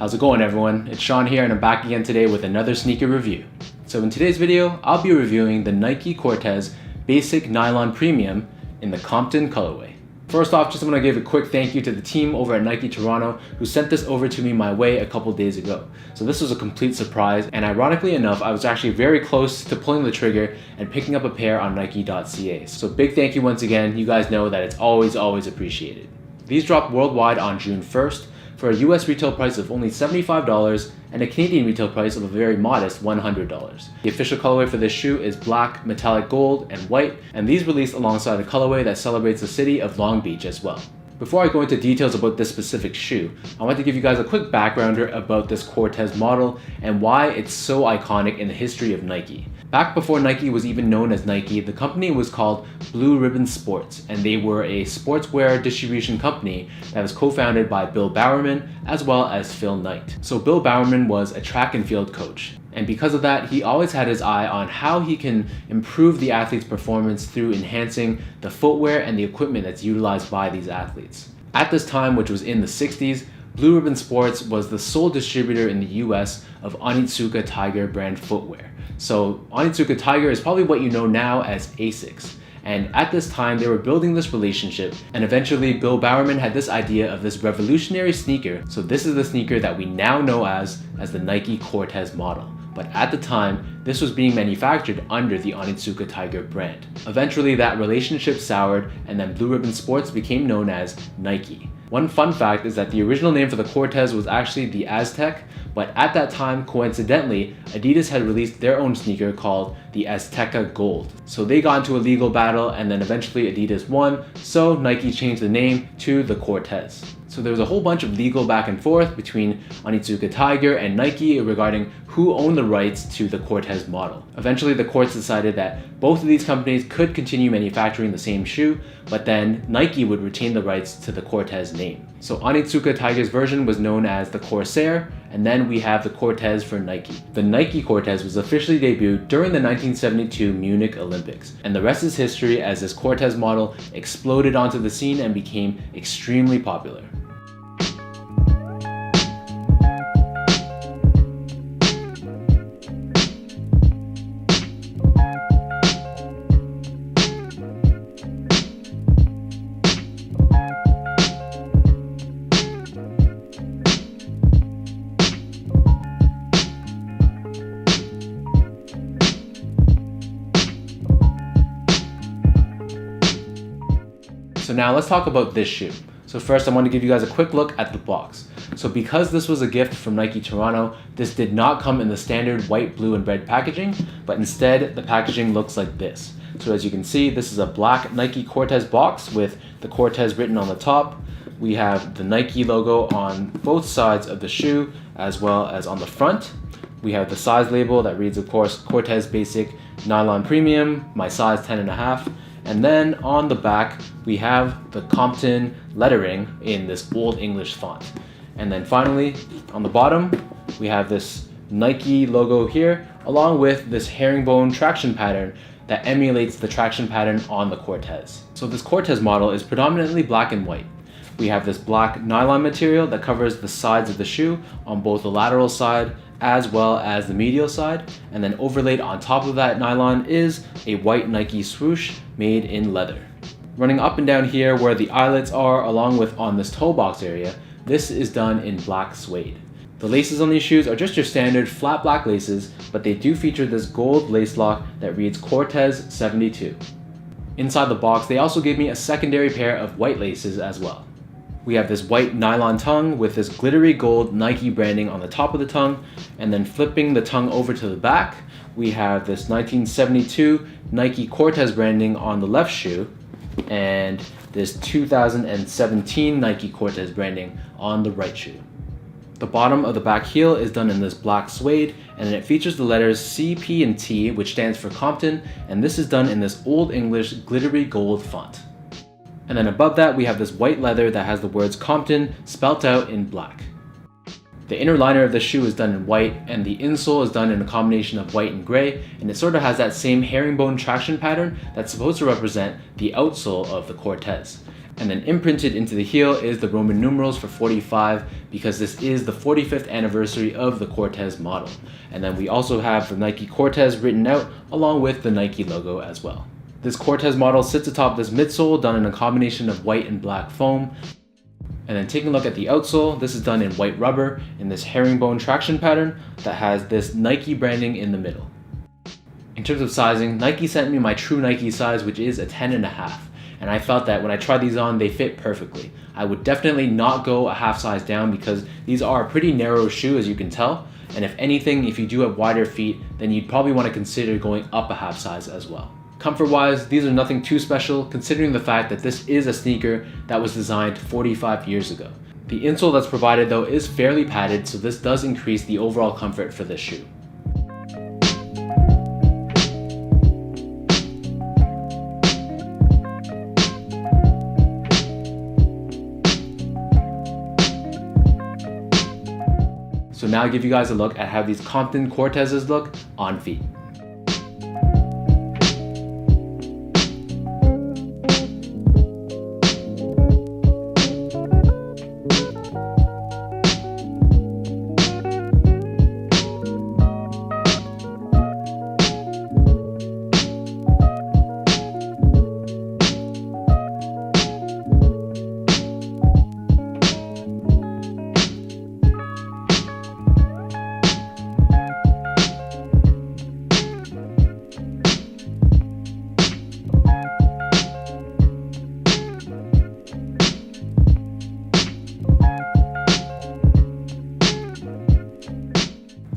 How's it going, everyone? It's Sean here and I'm back again today with another sneaker review. So in today's video, I'll be reviewing the Nike Cortez Basic Nylon Premium in the Compton colorway. First off, just want to give a quick thank you to the team over at Nike Toronto who sent this over to me my way a couple days ago. So this was a complete surprise, and ironically enough, I was actually very close to pulling the trigger and picking up a pair on Nike.ca. So big thank you once again. You guys know that it's always appreciated. These dropped worldwide on June 1st for a US retail price of only $75 and a Canadian retail price of a very modest $100. The official colorway for this shoe is black, metallic gold, and white, and these released alongside a colorway that celebrates the city of Long Beach as well. Before I go into details about this specific shoe, I want to give you guys a quick backgrounder about this Cortez model and why it's so iconic in the history of Nike. Back before Nike was even known as Nike, the company was called Blue Ribbon Sports, and they were a sportswear distribution company that was co-founded by Bill Bowerman as well as Phil Knight. So Bill Bowerman was a track and field coach, and because of that, he always had his eye on how he can improve the athlete's performance through enhancing the footwear and the equipment that's utilized by these athletes. At this time, which was in the 60s, Blue Ribbon Sports was the sole distributor in the US of Onitsuka Tiger brand footwear. So Onitsuka Tiger is probably what you know now as Asics. And at this time, they were building this relationship, and eventually Bill Bowerman had this idea of this revolutionary sneaker. So this is the sneaker that we now know as the Nike Cortez model. But at the time, this was being manufactured under the Onitsuka Tiger brand. Eventually, that relationship soured, and then Blue Ribbon Sports became known as Nike. One fun fact is that the original name for the Cortez was actually the Aztec, but at that time, coincidentally, Adidas had released their own sneaker called the Azteca Gold. So they got into a legal battle, and then eventually Adidas won, so Nike changed the name to the Cortez. So there was a whole bunch of legal back and forth between Onitsuka Tiger and Nike regarding who owned the rights to the Cortez model. Eventually the courts decided that both of these companies could continue manufacturing the same shoe, but then Nike would retain the rights to the Cortez name. So Onitsuka Tiger's version was known as the Corsair, and then we have the Cortez for Nike. The Nike Cortez was officially debuted during the 1972 Munich Olympics, and the rest is history as this Cortez model exploded onto the scene and became extremely popular. So now let's talk about this shoe. So first I want to give you guys a quick look at the box. So because this was a gift from Nike Toronto, this did not come in the standard white, blue, and red packaging, but instead the packaging looks like this. So as you can see, this is a black Nike Cortez box with the Cortez written on the top. We have the Nike logo on both sides of the shoe as well as on the front. We have the size label that reads, of course, Cortez Basic Nylon Premium, my size 10.5. And then on the back, we have the Compton lettering in this Old English font. And then finally, on the bottom, we have this Nike logo here, along with this herringbone traction pattern that emulates the traction pattern on the Cortez. So this Cortez model is predominantly black and white. We have this black nylon material that covers the sides of the shoe on both the lateral side as well as the medial side, and then overlaid on top of that nylon is a white Nike swoosh made in leather. Running up and down here where the eyelets are, along with on this toe box area, this is done in black suede. The laces on these shoes are just your standard flat black laces, but they do feature this gold lace lock that reads Cortez 72. Inside the box, they also gave me a secondary pair of white laces as well. We have this white nylon tongue with this glittery gold Nike branding on the top of the tongue, and then flipping the tongue over to the back, we have this 1972 Nike Cortez branding on the left shoe, and this 2017 Nike Cortez branding on the right shoe. The bottom of the back heel is done in this black suede, and it features the letters C, P, and T, which stands for Compton, and this is done in this Old English glittery gold font. And then above that, we have this white leather that has the words Compton spelt out in black. The inner liner of the shoe is done in white, and the insole is done in a combination of white and gray, and it sort of has that same herringbone traction pattern that's supposed to represent the outsole of the Cortez. And then imprinted into the heel is the Roman numerals for 45 because this is the 45th anniversary of the Cortez model. And then we also have the Nike Cortez written out along with the Nike logo as well. This Cortez model sits atop this midsole done in a combination of white and black foam. And then taking a look at the outsole, this is done in white rubber in this herringbone traction pattern that has this Nike branding in the middle. In terms of sizing, Nike sent me my true Nike size, which is a 10.5. And I felt that when I tried these on, they fit perfectly. I would definitely not go a half size down because these are a pretty narrow shoe, as you can tell. And if anything, if you do have wider feet, then you'd probably want to consider going up a half size as well. Comfort wise, these are nothing too special considering the fact that this is a sneaker that was designed 45 years ago. The insole that's provided though is fairly padded, so this does increase the overall comfort for this shoe. So now I'll give you guys a look at how these Compton Cortezes look on feet.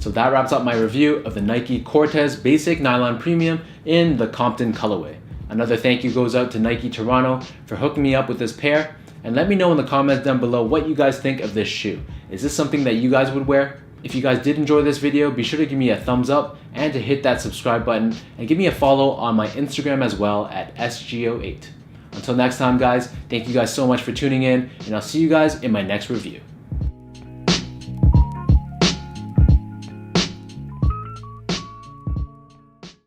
So that wraps up my review of the Nike Cortez Basic Nylon Premium in the Compton colorway. Another thank you goes out to Nike Toronto for hooking me up with this pair, and let me know in the comments down below what you guys think of this shoe. Is this something that you guys would wear? If you guys did enjoy this video, be sure to give me a thumbs up and to hit that subscribe button and give me a follow on my Instagram as well at SGO8. Until next time guys, thank you guys so much for tuning in, and I'll see you guys in my next review.